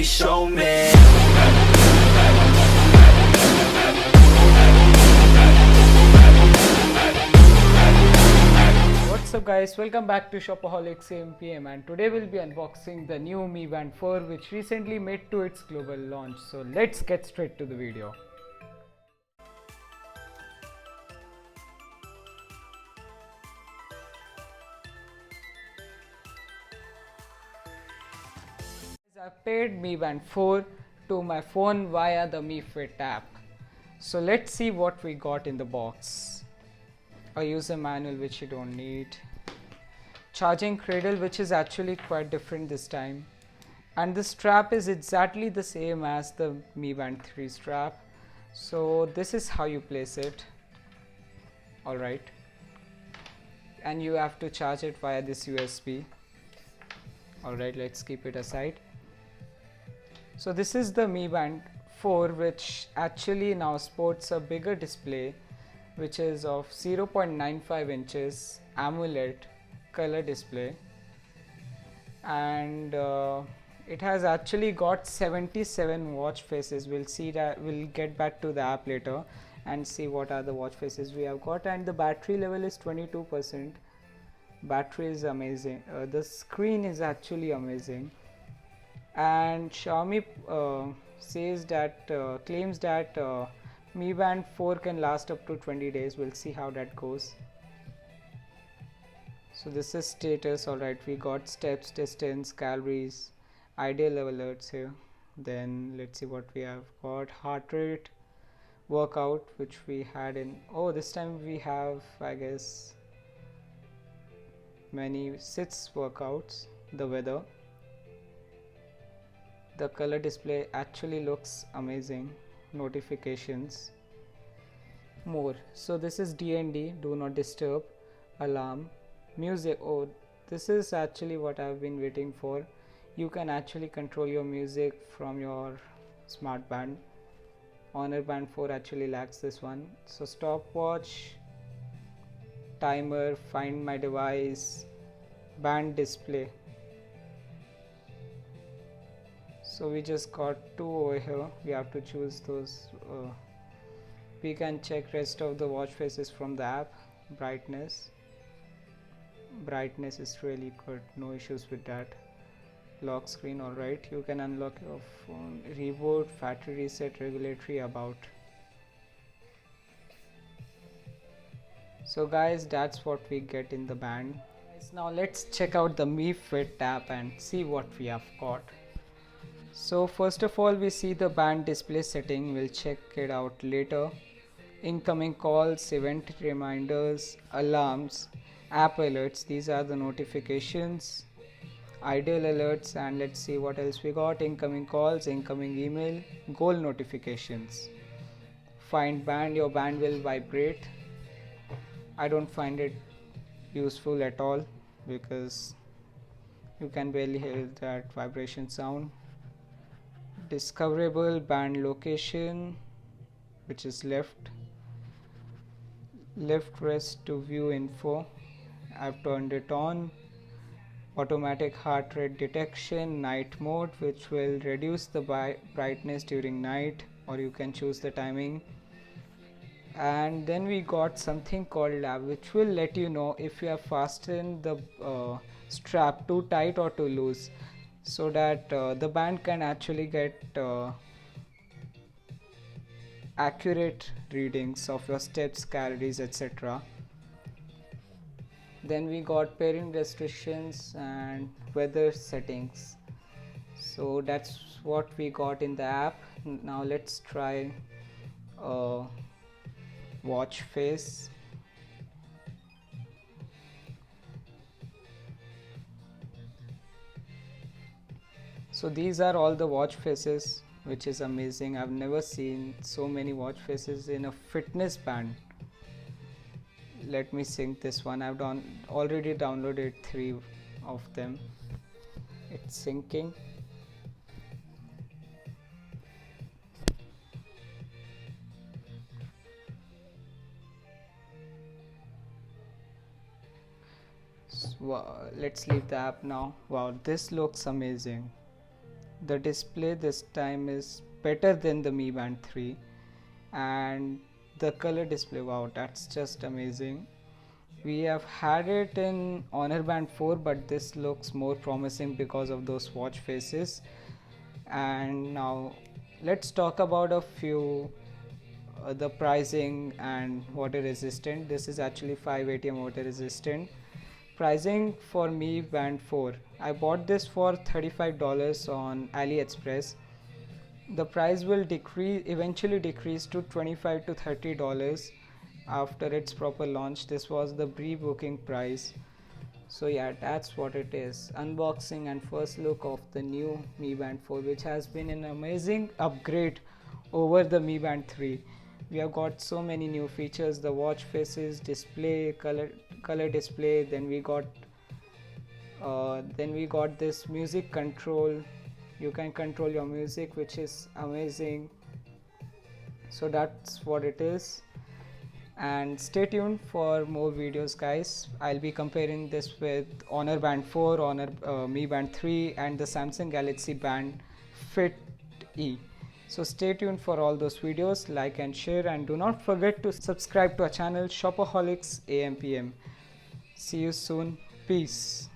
baby, show me. What's up guys, welcome back to Shopaholics AMPM, and today we'll be unboxing the new Mi Band 4 which recently made to its global launch. So let's get straight to the video. I paired Mi Band 4 to my phone via the Mi Fit app. So let's see what we got in the box. A user manual which you don't need, charging cradle which is actually quite different this time, and the strap is exactly the same as the Mi Band 3 strap. So this is how you place it. Alright, and you have to charge it via this USB. Alright, let's keep it aside. So this is the Mi Band 4, which actually now sports a bigger display which is of 0.95 inches AMOLED color display, and it has actually got 77 watch faces. We'll see that, we'll get back to the app later and see what are the watch faces we have got, and the battery level is 22%. Battery is amazing. The screen is actually amazing, and Xiaomi says that claims that Mi Band 4 can last up to 20 days. We'll see how that goes. So this is status. Alright, we got steps, distance, calories, ideal level alerts here. Then let's see what we have got. Heart rate, workout, which we had in, oh, this time we have, I guess, many 6 workouts. The weather, the color display actually looks amazing. Notifications, more. So this is DND, do not disturb, alarm, music. Oh, this is actually what I've been waiting for. You can actually control your music from your smart band. Honor Band 4 actually lacks this one. So stopwatch, timer, find my device, band display. So we just got 2 over here. We have to choose those. We can check rest of the watch faces from the app. Brightness is really good, no issues with that. Lock screen, alright, you can unlock your phone. Reboot, factory reset, regulatory, about. So guys, that's what we get in the band. Now let's check out the Mi Fit app and see what we have got. So first of all, we see the band display setting. We'll check it out later. Incoming calls, event reminders, alarms, app alerts, these are the notifications, ideal alerts, and let's see what else we got. Incoming calls, incoming email, goal notifications. Find band, your band will vibrate. I don't find it useful at all because you can barely hear that vibration sound. Discoverable band location, which is left rest to view info. I've turned it on. Automatic heart rate detection, night mode, which will reduce the brightness during night, or you can choose the timing. And then we got something called lab, which will let you know if you have fastened the strap too tight or too loose, so that the band can actually get accurate readings of your steps, calories, etc. Then we got pairing restrictions and weather settings. So that's what we got in the app. Now let's try watch face. So these are all the watch faces, which is amazing. I've never seen so many watch faces in a fitness band. Let me sync this one. I've already downloaded 3 of them. It's syncing. So, let's leave the app now. Wow, this looks amazing. The display this time is better than the Mi Band 3, and the color display, wow, that's just amazing. We have had it in Honor Band 4, but this looks more promising because of those watch faces. And now let's talk about a few the pricing and water resistant. This is actually 5 ATM water resistant. Pricing for Mi Band 4, I bought this for $35 on AliExpress. The price will eventually decrease to $25 to $30 after its proper launch. This was the pre-booking price. So yeah, that's what it is. Unboxing and first look of the new Mi Band 4, which has been an amazing upgrade over the Mi Band 3. We have got so many new features: the watch faces, display, color display. Then we got this music control. You can control your music, which is amazing. So that's what it is. And stay tuned for more videos, guys. I'll be comparing this with Honor Band 4, Mi Band 3, and the Samsung Galaxy Band Fit E. So stay tuned for all those videos. Like and share, and do not forget to subscribe to our channel Shopaholics AMPM. See you soon. Peace.